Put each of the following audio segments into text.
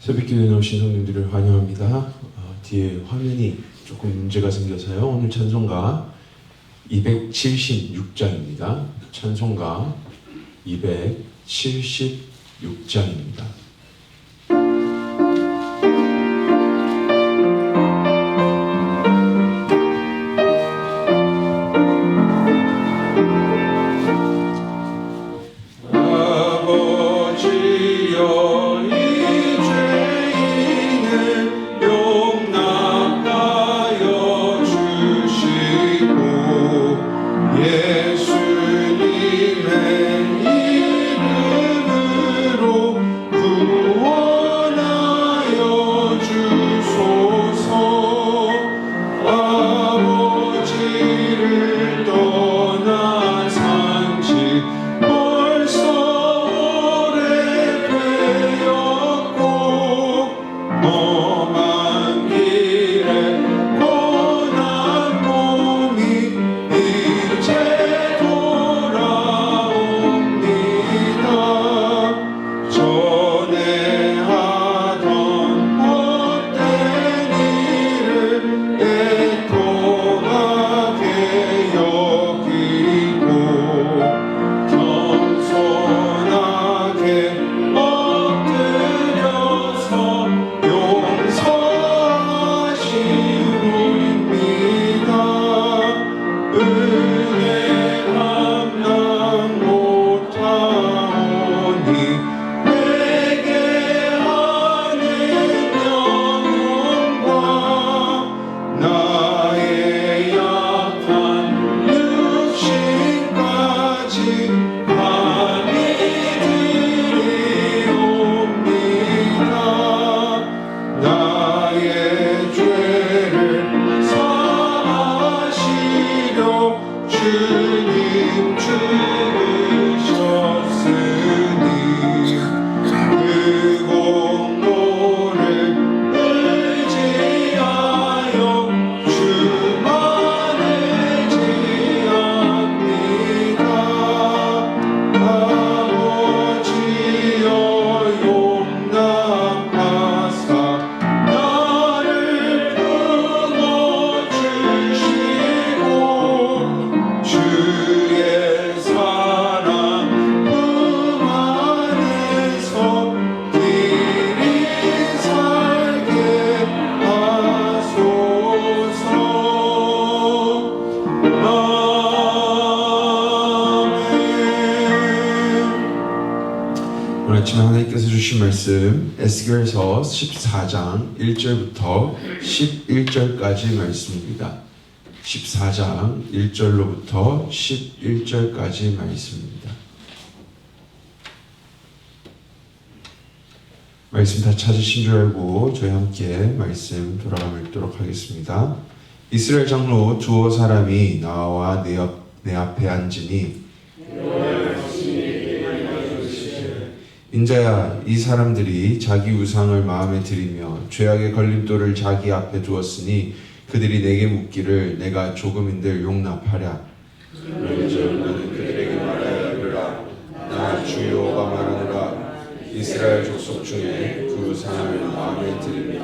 새벽기도에 나오신 성도님들을 환영합니다. 뒤에 화면이 조금 문제가 생겨서요. 오늘 찬송가 276장입니다. 찬송가 276장입니다. 오늘 아침에 하나님께서 주신 말씀 에스겔서 14장 1절부터 11절까지 말씀입니다. 14장 1절로부터 11절까지 말씀입니다. 말씀 다 찾으신 줄 알고 저희 함께 말씀 돌아가 읽도록 하겠습니다. 이스라엘 장로 두어 사람이 나와 내 앞에 앉으니 인자야, 이 사람들이 자기 우상을 마음에 들이며 죄악의 걸림돌을 자기 앞에 두었으니 그들이 내게 묻기를 내가 조금인들 용납하랴. 그런즉 나는 그들에게 말하여 이르라. 나 주 여호와가 말하노라. 이스라엘 족속 중에 그 우상을 마음에 들이며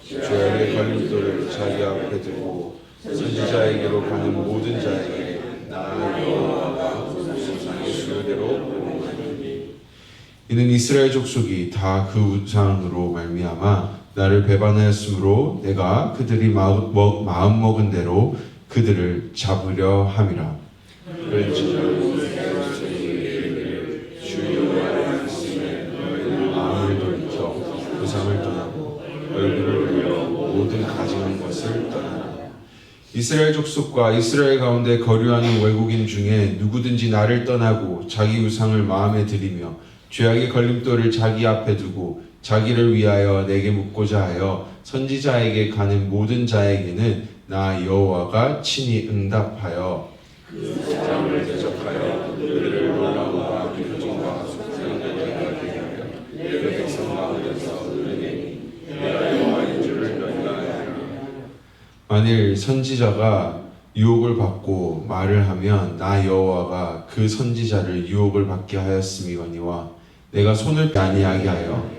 죄악의 걸림돌을 자기 앞에 두고 선지자에게로 가는 모든 자에게 나 여호와가 우상의 수요대로 이는 이스라엘 족속이 다 그 우상으로 말미암아 나를 배반하였으므로 내가 그들이 마음 먹은 대로 그들을 잡으려 함이라. 그런즉 주 여호와의 말씀에 너희는 마음을 돌이켜 우상을 떠나고 얼굴을 돌려 모든 가증한 것을 떠나라. 이스라엘 족속과 이스라엘 가운데 거류하는 외국인 중에 누구든지 나를 떠나고 자기 우상을 마음에 들이며 죄악의 걸림돌을 자기 앞에 두고 자기를 위하여 내게 묻고자 하여 선지자에게 가는 모든 자에게는 나 여호와가 친히 응답하여 그 사람을 대적하여 그들을 놀라움과 표정과 속상하게 하게 하여 내 백성 가운데서 은혜니 내가 여호와인 줄을 너희가 알라. 만일 선지자가 유혹을 받고 말을 하면 나 여호와가 그 선지자를 유혹을 받게 하였음이거니와 내가 손을 아니하게 하여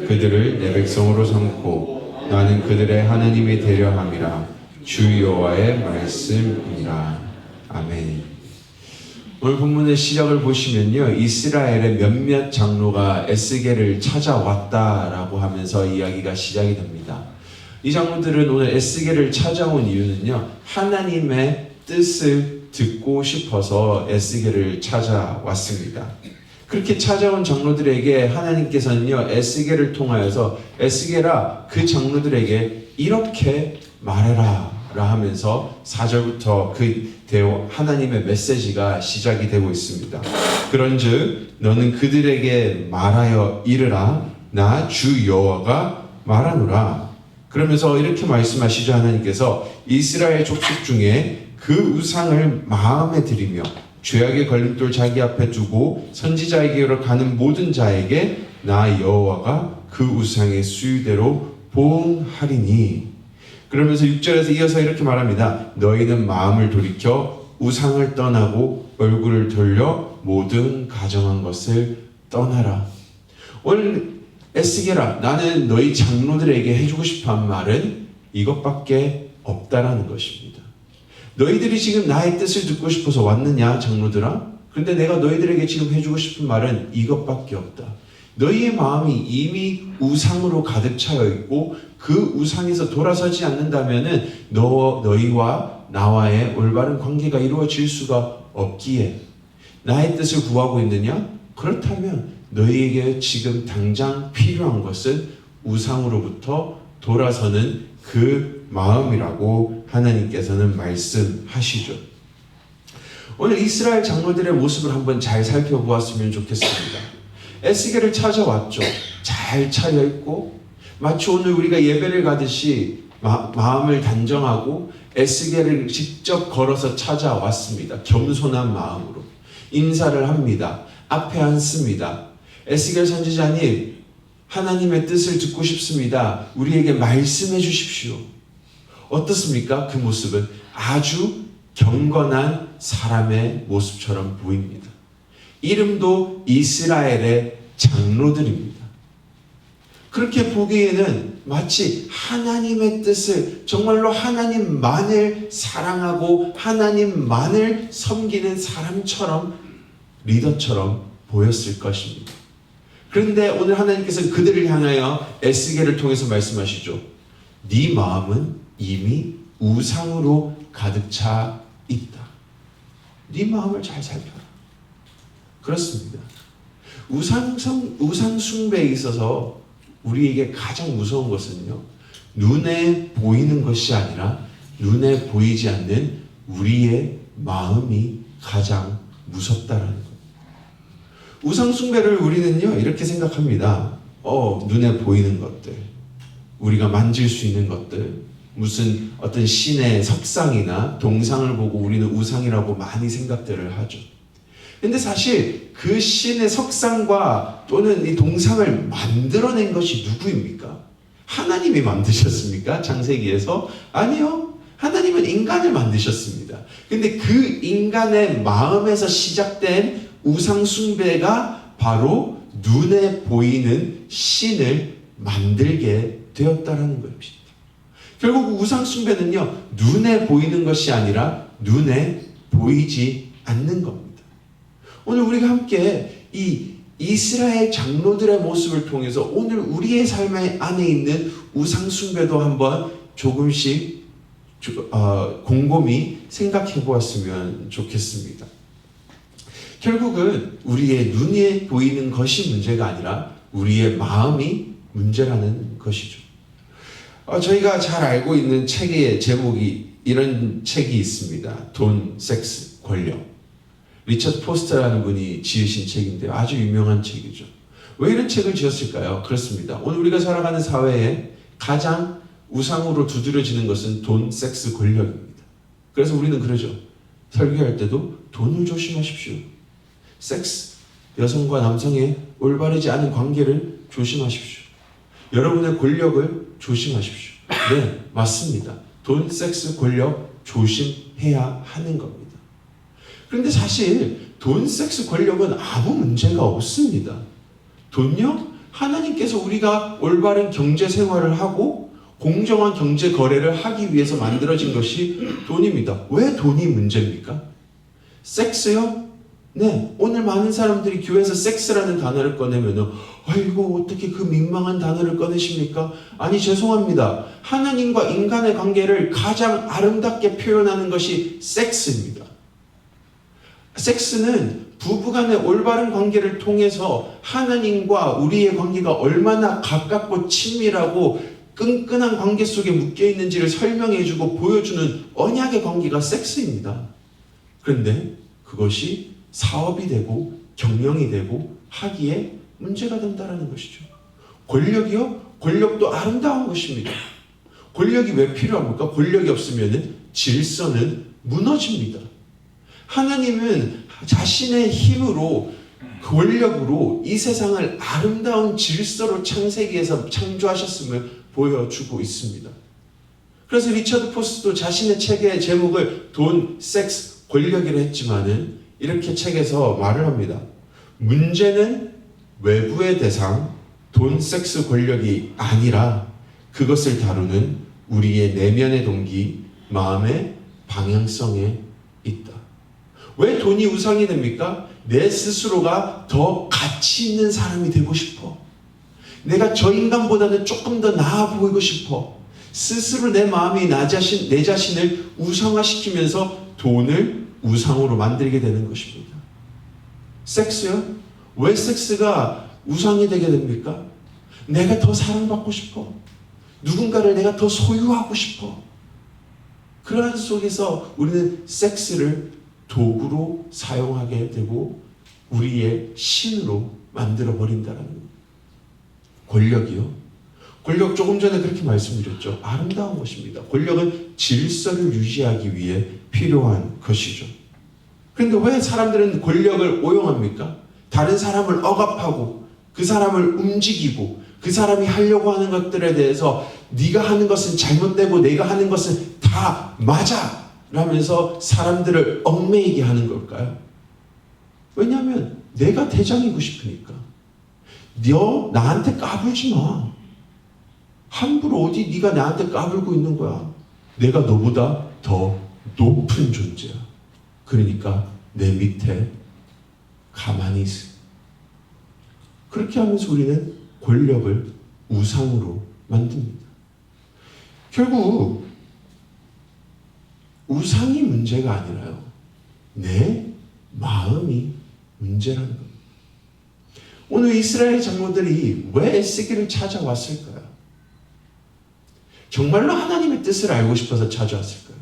그들을 내 백성으로 삼고 나는 그들의 하나님이 되려 함이라. 주 여호와의 말씀이라. 아멘. 오늘 본문의 시작을 보시면요, 이스라엘의 몇몇 장로가 에스겔을 찾아왔다라고 하면서 이야기가 시작이 됩니다. 이 장로들은 오늘 에스겔을 찾아온 이유는요, 하나님의 뜻을 듣고 싶어서 에스겔을 찾아왔습니다. 그렇게 찾아온 장로들에게 하나님께서는요, 에스겔을 통하여서 에스겔아, 그 장로들에게 이렇게 말해라 라 하면서 4절부터 그 하나님의 메시지가 시작이 되고 있습니다. 그런즉 너는 그들에게 말하여 이르라. 나 주 여호와가 말하노라. 그러면서 이렇게 말씀하시죠. 하나님께서 이스라엘 족속 중에 그 우상을 마음에 들이며 죄악의 걸림돌 자기 앞에 두고 선지자에게로 가는 모든 자에게 나 여호와가 그 우상의 수유대로 보응하리니. 그러면서 6절에서 이어서 이렇게 말합니다. 너희는 마음을 돌이켜 우상을 떠나고 얼굴을 돌려 모든 가정한 것을 떠나라. 오늘 에스겔아, 나는 너희 장로들에게 해주고 싶어한 말은 이것밖에 없다라는 것입니다. 너희들이 지금 나의 뜻을 듣고 싶어서 왔느냐, 장로들아? 그런데 내가 너희들에게 지금 해주고 싶은 말은 이것밖에 없다. 너희의 마음이 이미 우상으로 가득 차여 있고 그 우상에서 돌아서지 않는다면은 너희와 나와의 올바른 관계가 이루어질 수가 없기에 나의 뜻을 구하고 있느냐? 그렇다면 너희에게 지금 당장 필요한 것은 우상으로부터 돌아서는 그 마음이라고 하나님께서는 말씀하시죠. 오늘 이스라엘 장로들의 모습을 한번 잘 살펴보았으면 좋겠습니다. 에스겔을 찾아왔죠. 잘 차려있고 마치 오늘 우리가 예배를 가듯이 마음을 단정하고 에스겔을 직접 걸어서 찾아왔습니다. 겸손한 마음으로 인사를 합니다. 앞에 앉습니다. 에스겔 선지자님, 하나님의 뜻을 듣고 싶습니다. 우리에게 말씀해 주십시오. 어떻습니까? 그 모습은 아주 경건한 사람의 모습처럼 보입니다. 이름도 이스라엘의 장로들입니다. 그렇게 보기에는 마치 하나님의 뜻을, 정말로 하나님만을 사랑하고 하나님만을 섬기는 사람처럼, 리더처럼 보였을 것입니다. 그런데 오늘 하나님께서는 그들을 향하여 에스겔을 통해서 말씀하시죠. 네 마음은 이미 우상으로 가득 차 있다. 네 마음을 잘 살펴라. 그렇습니다. 우상 숭배에 있어서 우리에게 가장 무서운 것은요, 눈에 보이는 것이 아니라 눈에 보이지 않는 우리의 마음이 가장 무섭다라는 것. 우상 숭배를 우리는요, 이렇게 생각합니다. 눈에 보이는 것들, 우리가 만질 수 있는 것들, 무슨 어떤 신의 석상이나 동상을 보고 우리는 우상이라고 많이 생각들을 하죠. 근데 사실 그 신의 석상과 또는 이 동상을 만들어낸 것이 누구입니까? 하나님이 만드셨습니까? 창세기에서? 아니요. 하나님은 인간을 만드셨습니다. 근데 그 인간의 마음에서 시작된 우상 숭배가 바로 눈에 보이는 신을 만들게 되었다라는 것입니다. 결국 우상 숭배는요, 눈에 보이는 것이 아니라 눈에 보이지 않는 겁니다. 오늘 우리가 함께 이 이스라엘 장로들의 모습을 통해서 오늘 우리의 삶 안에 있는 우상 숭배도 한번 조금씩 곰곰이 생각해 보았으면 좋겠습니다. 결국은 우리의 눈에 보이는 것이 문제가 아니라 우리의 마음이 문제라는 것이죠. 저희가 잘 알고 있는 책의 제목이 이런 책이 있습니다. 돈, 섹스, 권력. 리처드 포스터라는 분이 지으신 책인데요. 아주 유명한 책이죠. 왜 이런 책을 지었을까요? 그렇습니다. 오늘 우리가 살아가는 사회에 가장 우상으로 두드려지는 것은 돈, 섹스, 권력입니다. 그래서 우리는 그러죠. 설교할 때도 돈을 조심하십시오. 섹스, 여성과 남성의 올바르지 않은 관계를 조심하십시오. 여러분의 권력을 조심하십시오. 네, 맞습니다. 돈, 섹스, 권력 조심해야 하는 겁니다. 그런데 사실 돈, 섹스, 권력은 아무 문제가 없습니다. 돈요? 하나님께서 우리가 올바른 경제 생활을 하고 공정한 경제 거래를 하기 위해서 만들어진 것이 돈입니다. 왜 돈이 문제입니까? 섹스요? 네, 오늘 많은 사람들이 교회에서 섹스라는 단어를 꺼내면 아이고 어떻게 그 민망한 단어를 꺼내십니까? 아니 죄송합니다. 하나님과 인간의 관계를 가장 아름답게 표현하는 것이 섹스입니다. 섹스는 부부간의 올바른 관계를 통해서 하나님과 우리의 관계가 얼마나 가깝고 친밀하고 끈끈한 관계 속에 묶여있는지를 설명해주고 보여주는 언약의 관계가 섹스입니다. 그런데 그것이 사업이 되고 경영이 되고 하기에 문제가 된다는 것이죠. 권력이요? 권력도 아름다운 것입니다. 권력이 왜 필요합니까? 권력이 없으면 질서는 무너집니다. 하나님은 자신의 힘으로 권력으로 이 세상을 아름다운 질서로 창세기에서 창조하셨음을 보여주고 있습니다. 그래서 리처드 포스도 자신의 책의 제목을 돈, 섹스, 권력이라 했지만은 이렇게 책에서 말을 합니다. 문제는 외부의 대상, 돈, 섹스, 권력이 아니라 그것을 다루는 우리의 내면의 동기, 마음의 방향성에 있다. 왜 돈이 우상이 됩니까? 내 스스로가 더 가치 있는 사람이 되고 싶어. 내가 저 인간보다는 조금 더 나아 보이고 싶어. 스스로 내 마음이 내 자신을 우상화시키면서 돈을 우상으로 만들게 되는 것입니다. 섹스요? 왜 섹스가 우상이 되게 됩니까? 내가 더 사랑받고 싶어. 누군가를 내가 더 소유하고 싶어. 그러한 속에서 우리는 섹스를 도구로 사용하게 되고 우리의 신으로 만들어 버린다는 거예요. 권력이요? 권력 조금 전에 그렇게 말씀드렸죠. 아름다운 것입니다. 권력은 질서를 유지하기 위해 필요한 것이죠. 그런데 왜 사람들은 권력을 오용합니까? 다른 사람을 억압하고 그 사람을 움직이고 그 사람이 하려고 하는 것들에 대해서 네가 하는 것은 잘못되고 내가 하는 것은 다 맞아 라면서 사람들을 얽매이게 하는 걸까요? 왜냐하면 내가 대장이고 싶으니까. 너 나한테 까불지 마. 함부로 어디 네가 나한테 까불고 있는 거야. 내가 너보다 더 높은 존재야. 그러니까 내 밑에 가만히 있어. 그렇게 하면서 우리는 권력을 우상으로 만듭니다. 결국 우상이 문제가 아니라요. 내 마음이 문제라는 겁니다. 오늘 이스라엘 장로들이 왜 에스겔을 찾아왔을까요? 정말로 하나님의 뜻을 알고 싶어서 찾아왔을까요?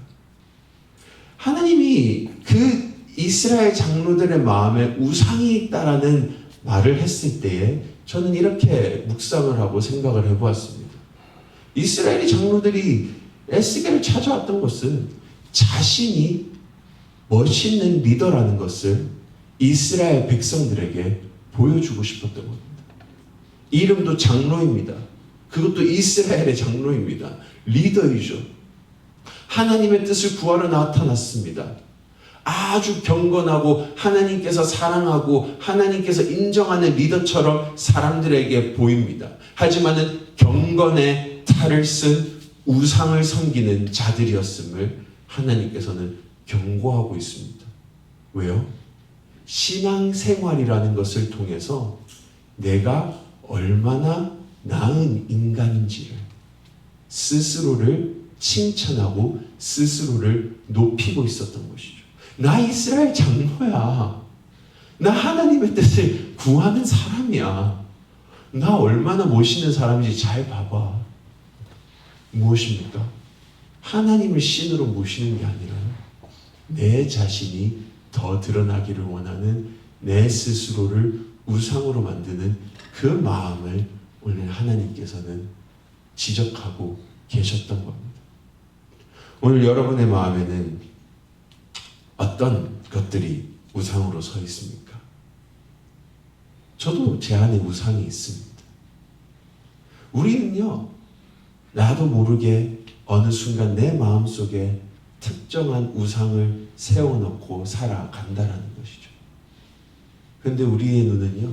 하나님이 그 이스라엘 장로들의 마음에 우상이 있다라는 말을 했을 때에 저는 이렇게 묵상을 하고 생각을 해보았습니다. 이스라엘 장로들이 에스겔을 찾아왔던 것은 자신이 멋있는 리더라는 것을 이스라엘 백성들에게 보여주고 싶었던 겁니다. 이름도 장로입니다. 그것도 이스라엘의 장로입니다. 리더이죠. 하나님의 뜻을 구하러 나타났습니다. 아주 경건하고 하나님께서 사랑하고 하나님께서 인정하는 리더처럼 사람들에게 보입니다. 하지만은 경건의 탈을 쓴 우상을 섬기는 자들이었음을 하나님께서는 경고하고 있습니다. 왜요? 신앙생활이라는 것을 통해서 내가 얼마나 나은 인간인지를 스스로를 칭찬하고 스스로를 높이고 있었던 것이죠. 나 이스라엘 장로야. 나 하나님의 뜻을 구하는 사람이야. 나 얼마나 멋있는 사람인지 잘 봐봐. 무엇입니까? 하나님을 신으로 모시는 게 아니라 내 자신이 더 드러나기를 원하는 내 스스로를 우상으로 만드는 그 마음을 오늘 하나님께서는 지적하고 계셨던 겁니다. 오늘 여러분의 마음에는 어떤 것들이 우상으로 서 있습니까? 저도 제 안에 우상이 있습니다. 우리는요, 나도 모르게 어느 순간 내 마음속에 특정한 우상을 세워놓고 살아간다라는 것이죠. 그런데 우리의 눈은요,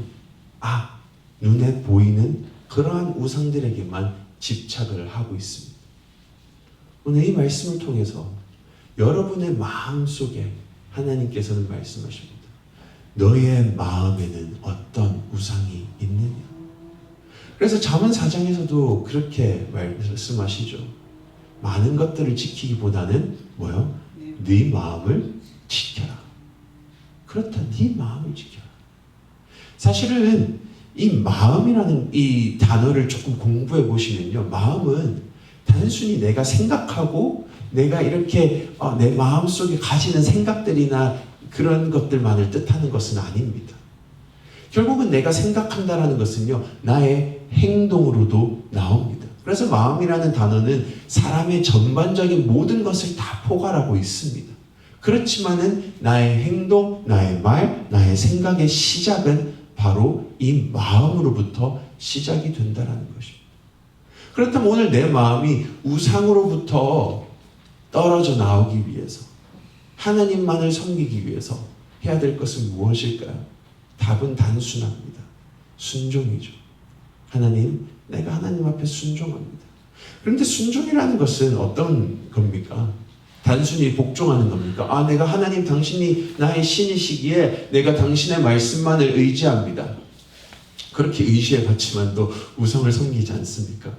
눈에 보이는 그러한 우상들에게만 집착을 하고 있습니다. 오늘 이 말씀을 통해서 여러분의 마음속에 하나님께서는 말씀하십니다. 너의 마음에는 어떤 우상이 있느냐? 그래서 잠언 4장에서도 그렇게 말씀하시죠. 많은 것들을 지키기보다는 뭐요? 네 마음을 지켜라. 그렇다, 네 마음을 지켜라. 사실은 이 마음이라는 이 단어를 조금 공부해 보시면요, 마음은 단순히 내가 생각하고 내가 이렇게 내 마음속에 가지는 생각들이나 그런 것들만을 뜻하는 것은 아닙니다. 결국은 내가 생각한다라는 것은요, 나의 행동으로도 나옵니다. 그래서 마음이라는 단어는 사람의 전반적인 모든 것을 다 포괄하고 있습니다. 그렇지만은 나의 행동, 나의 말, 나의 생각의 시작은 바로 이 마음으로부터 시작이 된다라는 것입니다. 그렇다면 오늘 내 마음이 우상으로부터 떨어져 나오기 위해서, 하나님만을 섬기기 위해서 해야 될 것은 무엇일까요? 답은 단순합니다. 순종이죠. 하나님, 내가 하나님 앞에 순종합니다. 그런데 순종이라는 것은 어떤 겁니까? 단순히 복종하는 겁니까? 내가 하나님 당신이 나의 신이시기에 내가 당신의 말씀만을 의지합니다. 그렇게 의지해봤지만도 우상을 섬기지 않습니까?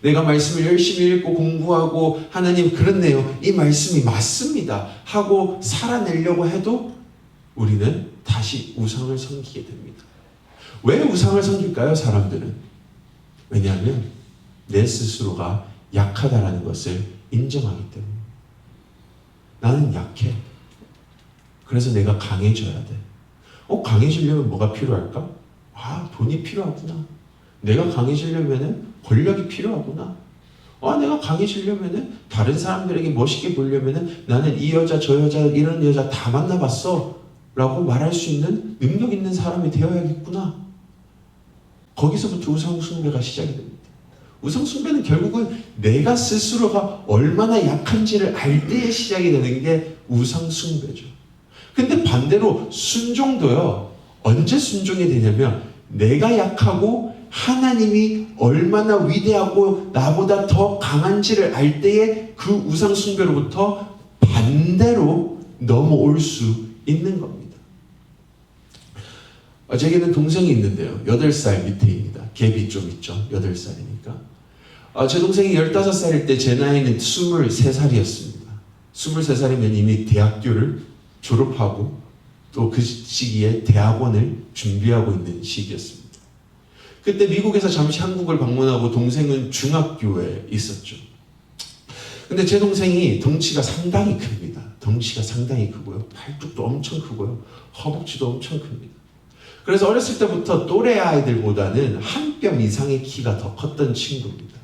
내가 말씀을 열심히 읽고 공부하고 하나님 그렇네요, 이 말씀이 맞습니다 하고 살아내려고 해도 우리는 다시 우상을 섬기게 됩니다. 왜 우상을 섬길까요? 사람들은. 왜냐하면 내 스스로가 약하다라는 것을 인정하기 때문에. 나는 약해. 그래서 내가 강해져야 돼. 강해지려면 뭐가 필요할까? 돈이 필요하구나. 내가 강해지려면 권력이 필요하구나. 내가 강해지려면 다른 사람들에게 멋있게 보이려면 나는 이 여자 저 여자 이런 여자 다 만나봤어 라고 말할 수 있는 능력 있는 사람이 되어야겠구나. 거기서부터 우상숭배가 시작이 됩니다. 우상숭배는 결국은 내가 스스로가 얼마나 약한지를 알 때에 시작이 되는 게 우상숭배죠. 근데 반대로 순종도요, 언제 순종이 되냐면 내가 약하고 하나님이 얼마나 위대하고 나보다 더 강한지를 알 때에 그 우상숭배로부터 반대로 넘어올 수 있는 겁니다. 제게는 동생이 있는데요. 8살 밑에입니다. 갭이 좀 있죠. 8살이니까. 제 동생이 15살일 때 제 나이는 23살이었습니다. 23살이면 이미 대학교를 졸업하고 또 그 시기에 대학원을 준비하고 있는 시기였습니다. 그때 미국에서 잠시 한국을 방문하고 동생은 중학교에 있었죠. 근데 제 동생이 덩치가 상당히 큽니다. 덩치가 상당히 크고요. 팔뚝도 엄청 크고요. 허벅지도 엄청 큽니다. 그래서 어렸을 때부터 또래 아이들보다는 한 뼘 이상의 키가 더 컸던 친구입니다.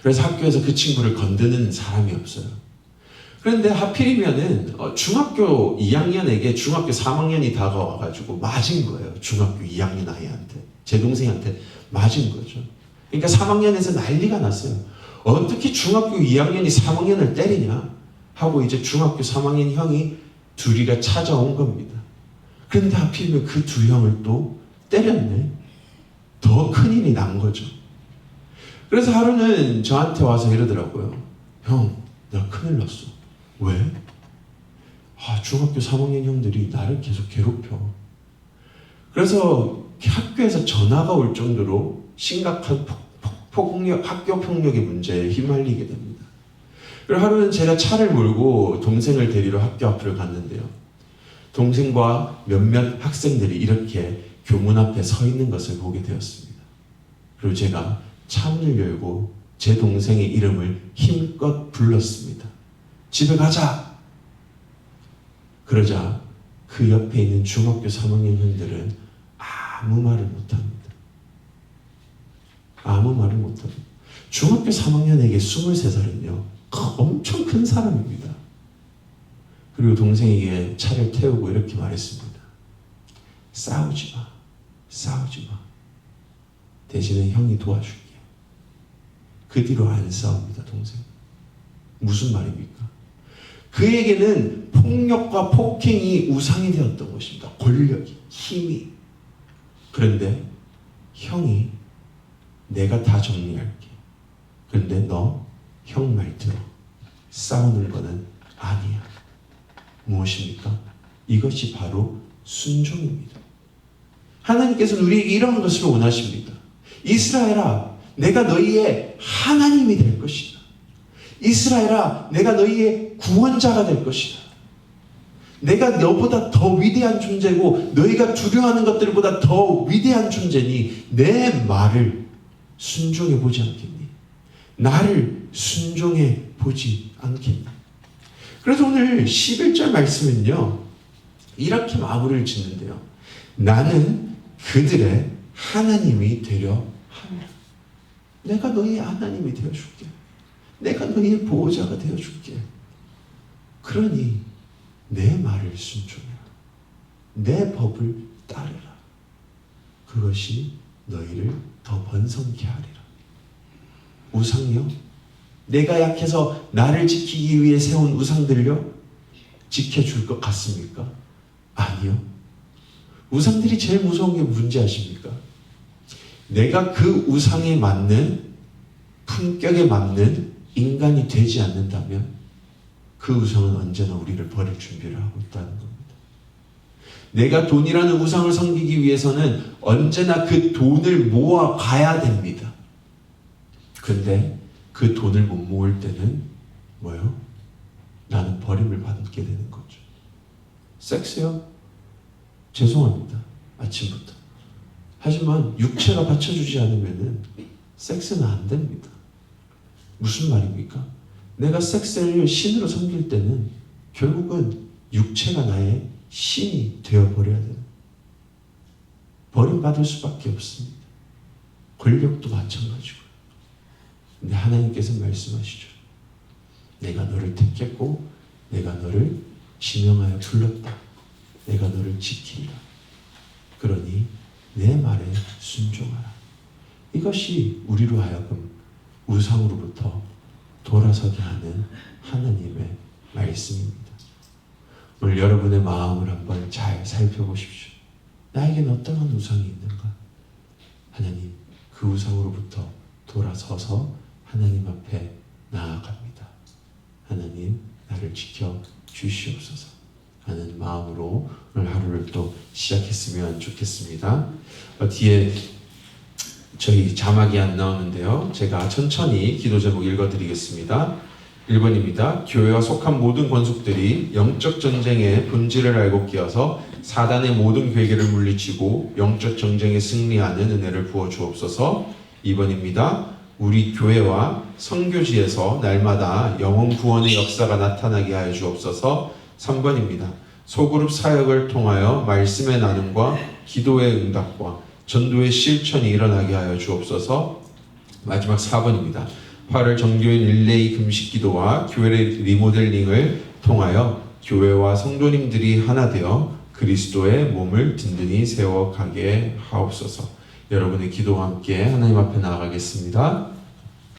그래서 학교에서 그 친구를 건드는 사람이 없어요. 그런데 하필이면은 중학교 2학년에게 중학교 3학년이 다가와가지고 맞은 거예요. 중학교 2학년 아이한테. 제 동생한테 맞은 거죠. 그러니까 3학년에서 난리가 났어요. 어떻게 중학교 2학년이 3학년을 때리냐 하고 이제 중학교 3학년 형이 둘이가 찾아온 겁니다. 그런데 하필이면 그 두 형을 또 때렸네. 더 큰일이 난 거죠. 그래서 하루는 저한테 와서 이러더라고요. 형, 나 큰일 났어. 왜? 중학교 3학년 형들이 나를 계속 괴롭혀. 그래서 학교에서 전화가 올 정도로 심각한 학교 폭력의 문제에 휘말리게 됩니다. 그리고 하루는 제가 차를 몰고 동생을 데리러 학교 앞으로 갔는데요. 동생과 몇몇 학생들이 이렇게 교문 앞에 서 있는 것을 보게 되었습니다. 그리고 제가 차문을 열고 제 동생의 이름을 힘껏 불렀습니다. 집에 가자! 그러자 그 옆에 있는 중학교 3학년 형들은 아무 말을 못합니다. 아무 말을 못합니다. 중학교 3학년에게 23살은요, 엄청 큰 사람입니다. 그리고 동생에게 차를 태우고 이렇게 말했습니다. 싸우지 마. 싸우지 마. 대신에 형이 도와줄게. 그 뒤로 안 싸웁니다, 동생. 무슨 말입니까? 그에게는 폭력과 폭행이 우상이 되었던 것입니다. 권력이, 힘이. 그런데 형이 내가 다 정리할게. 그런데 너 형 말 들어. 싸우는 거는 아니야. 무엇입니까? 이것이 바로 순종입니다. 하나님께서는 우리에게 이런 것을 원하십니다. 이스라엘아, 내가 너희의 하나님이 될 것이다. 이스라엘아, 내가 너희의 구원자가 될 것이다. 내가 너보다 더 위대한 존재고 너희가 두려워하는 것들보다 더 위대한 존재니 내 말을 순종해 보지 않겠니? 나를 순종해 보지 않겠니? 그래서 오늘 11절 말씀은요, 이렇게 마무리를 짓는데요. 나는 그들의 하나님이 되려 함이라. 내가 너희의 하나님이 되어줄게. 내가 너희의 보호자가 되어줄게. 그러니 내 말을 순종해라. 내 법을 따르라. 그것이 너희를 더 번성케 하리라. 우상요? 내가 약해서 나를 지키기 위해 세운 우상들요? 지켜줄 것 같습니까? 아니요. 우상들이 제일 무서운 게 뭔지 아십니까? 내가 그 우상에 맞는, 품격에 맞는 인간이 되지 않는다면 그 우상은 언제나 우리를 버릴 준비를 하고 있다는 겁니다. 내가 돈이라는 우상을 섬기기 위해서는 언제나 그 돈을 모아 가야 됩니다. 근데 그 돈을 못 모을 때는 뭐요? 나는 버림을 받게 되는 거죠. 섹스요? 죄송합니다. 아침부터. 하지만 육체가 받쳐주지 않으면 섹스는 안 됩니다. 무슨 말입니까? 내가 섹스를 신으로 섬길 때는 결국은 육체가 나의 신이 되어버려야 돼요. 버림받을 수밖에 없습니다. 권력도 마찬가지고요. 근데 하나님께서 말씀하시죠. 내가 너를 택했고 내가 너를 지명하여 불렀다. 내가 너를 지키리라. 그러니 내 말에 순종하라. 이것이 우리로 하여금 우상으로부터 돌아서게 하는 하나님의 말씀입니다. 오늘 여러분의 마음을 한번 잘 살펴보십시오. 나에게는 어떠한 우상이 있는가? 하나님, 그 우상으로부터 돌아서서 하나님 앞에 나아갑니다. 하나님, 나를 지켜 주시옵소서 하는 마음으로 오늘 하루를 또 시작했으면 좋겠습니다. 뒤에 저희 자막이 안 나오는데요. 제가 천천히 기도 제목 읽어드리겠습니다. 1번입니다. 교회와 속한 모든 권속들이 영적 전쟁의 본질을 알고 끼어서 사단의 모든 괴계를 물리치고 영적 전쟁에 승리하는 은혜를 부어 주옵소서. 2번입니다. 우리 교회와 선교지에서 날마다 영혼 구원의 역사가 나타나게 하여 주옵소서. 3번입니다. 소그룹 사역을 통하여 말씀의 나눔과 기도의 응답과 전도의 실천이 일어나게 하여 주옵소서. 마지막 4번입니다. 8월 정교인 릴레이 금식 기도와 교회 리모델링을 통하여 교회와 성도님들이 하나 되어 그리스도의 몸을 든든히 세워가게 하옵소서. 여러분의 기도와 함께 하나님 앞에 나아가겠습니다.